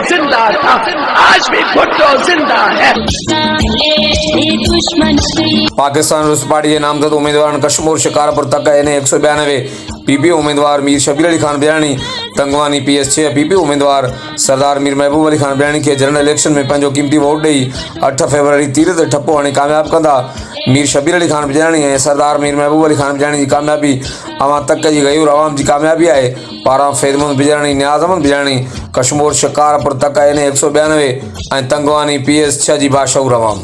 जिंदा था, आज भी भुट्टो जिंदा है। पाकिस्तान रूस पार्टी के नामजद उम्मीदवार कश्मीर शिकारपुर तक ने 192, पीपी उम्मीदवार मीर शबीर अली खान बियानी तंगवानी PS6, पीपी उम्मीदवार सरदार मीर महबूब अली खान बियानी के जनरल इलेक्शन में पंहिंजो कीमती वोट ॾेई 8 फरवरी तीर ते ठप्पो हणी कामयाब कंदा। मीर शबीर अली खान बियानी ऐं सरदार मीर महबूब अली खान बियानी जी कामयाबी अवां तक जी गयूर आवाम जी कामयाबी आहे। पारां फैज़मुंद बिजाणी, नियाज़ अहमद बिजाणी, कश्मीर शिकारपुर तक ने 192 ऐं तंगवानी PS6 जी बाशऊर आवाम।